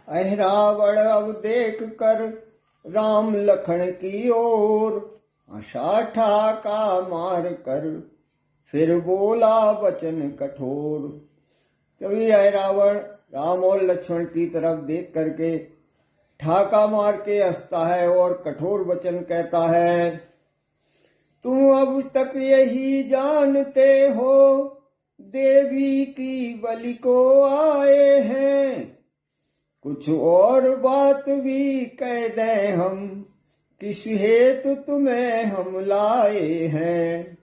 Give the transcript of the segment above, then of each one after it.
अहिरावण अब देख कर राम लखन की ओर, आशा ठाका मार कर फिर बोला वचन कठोर। तभी अहिरावण राम और लक्ष्मण की तरफ देख करके ठाका मार के हंसता है और कठोर वचन कहता है, तुम अब तक यही जानते हो देवी की बलि को आए हैं, कुछ और बात भी कह दें हम, किस हेतु तुम्हें हम लाए हैं।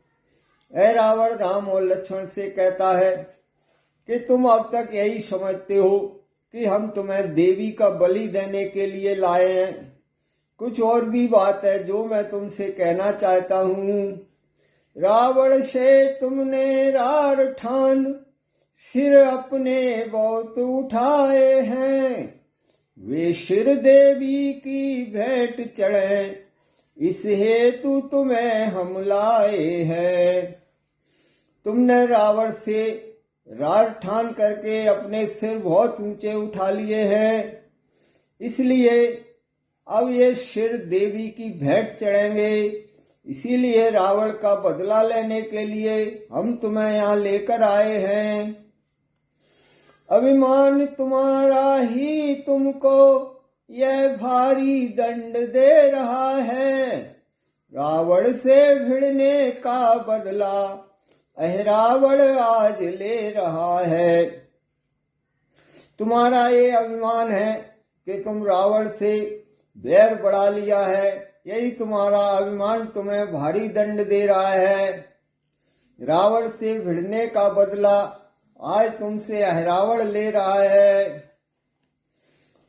अहिरावण राम और लक्ष्मण से कहता है कि तुम अब तक यही समझते हो कि हम तुम्हें देवी का बलि देने के लिए लाए हैं, कुछ और भी बात है जो मैं तुमसे कहना चाहता हूँ। रावण से तुमने रार ठान सिर अपने बहुत उठाए हैं, वे सिर देवी की भेंट चढ़े इस हेतु तुम्हें हम लाए हैं। तुमने रावण से रार ठान करके अपने सिर बहुत ऊंचे उठा लिए हैं, इसलिए अब ये सिर देवी की भेंट चढ़ेंगे, इसीलिए रावण का बदला लेने के लिए हम तुम्हें यहाँ लेकर आए हैं। अभिमान तुम्हारा ही तुमको यह भारी दंड दे रहा है, रावण से भिड़ने का बदला अहिरावण आज ले रहा है। तुम्हारा ये अभिमान है कि तुम रावण से बैर बढ़ा लिया है, यही तुम्हारा अभिमान तुम्हें भारी दंड दे रहा है। रावण से भिड़ने का बदला आज तुमसे अहिरावण ले रहा है।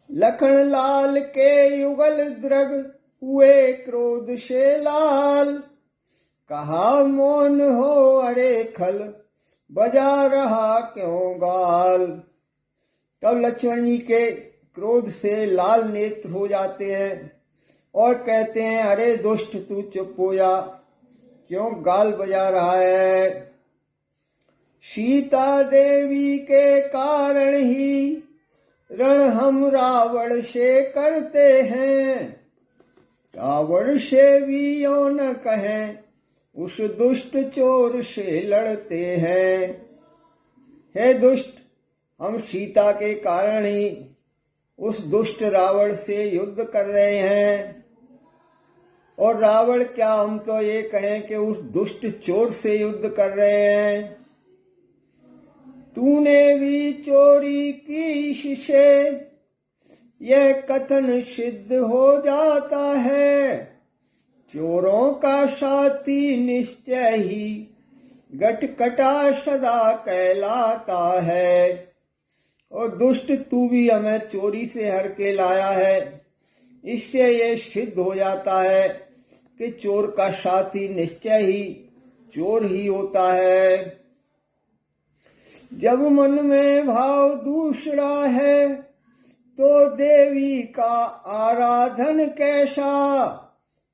लखन लाल के युगल द्रग हुए क्रोध से लाल, कहा मौन हो अरे खल, बजा रहा क्यों गाल। तब लक्ष्मण जी के क्रोध से लाल नेत्र हो जाते हैं और कहते हैं, अरे दुष्ट तू चुप हो जा, क्यों गाल बजा रहा है। सीता देवी के कारण ही रण हम रावण से करते हैं, रावण से भी यो न कहें उस दुष्ट चोर से लड़ते हैं। हे दुष्ट, हम सीता के कारण ही उस दुष्ट रावण से युद्ध कर रहे हैं, और रावण क्या, हम तो ये कहें कि उस दुष्ट चोर से युद्ध कर रहे हैं। तूने भी चोरी की से यह कथन सिद्ध हो जाता है, चोरों का साथी निश्चय ही गटकटा सदा कहलाता है। और दुष्ट, तू भी हमें चोरी से हर के लाया है, इससे ये सिद्ध हो जाता है कि चोर का साथी निश्चय ही चोर ही होता है। जब मन में भाव दूसरा है तो देवी का आराधन कैसा,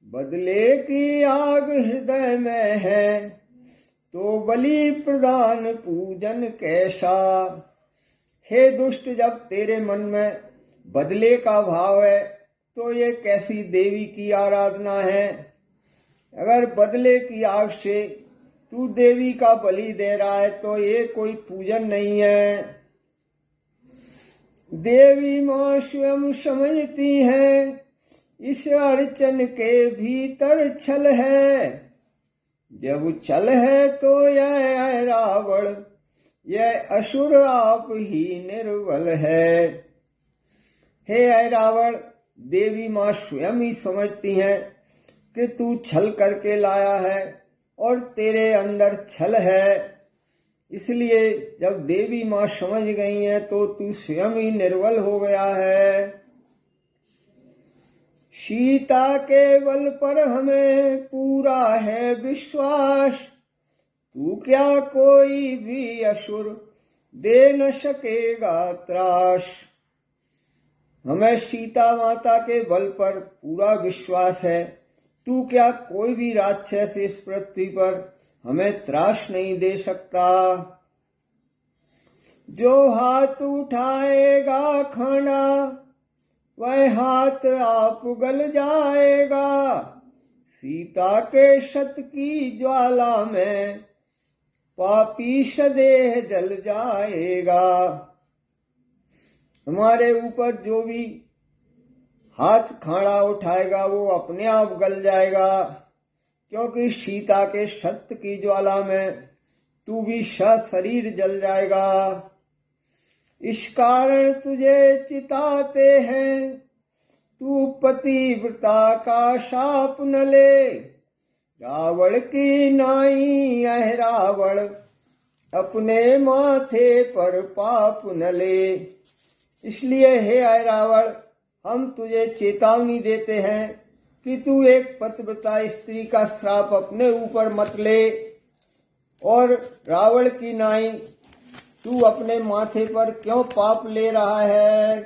बदले की आग हृदय में है तो बलि प्रदान पूजन कैसा। हे दुष्ट, जब तेरे मन में बदले का भाव है तो ये कैसी देवी की आराधना है। अगर बदले की आग से तू देवी का बलि दे रहा है तो ये कोई पूजन नहीं है। देवी मां स्वयं समझती है इस अर्चन के भीतर छल है, जब छल है तो यह रावण यह असुर आप ही निर्बल है। हे रावण, देवी मां स्वयं ही समझती हैं कि तू छल करके लाया है और तेरे अंदर छल है, इसलिए जब देवी मां समझ गई है तो तू स्वयं ही निर्बल हो गया है। सीता के बल पर हमें पूरा है विश्वास, तू क्या कोई भी असुर दे न सकेगा त्रास। हमें सीता माता के बल पर पूरा विश्वास है, तू क्या कोई भी राक्षस इस पृथ्वी पर हमें त्रास नहीं दे सकता। जो हाथ उठाएगा खाना वह हाथ आप गल जाएगा। सीता के शत की ज्वाला में पापी सदेह जल जाएगा। हमारे ऊपर जो भी हाथ खाड़ा उठाएगा वो अपने आप गल जाएगा, क्योंकि सीता के सत्य की ज्वाला में तू भी शरीर जल जाएगा। इस कारण तुझे चिताते हैं, तू पतिव्रता का शाप न ले। रावण की नाई यह रावण, अपने माथे पर पाप न ले। इसलिए हे अय रावण, हम तुझे चेतावनी देते हैं कि तू एक पतिव्रता स्त्री का श्राप अपने ऊपर मत ले। और रावण की नाई तू अपने माथे पर क्यों पाप ले रहा है?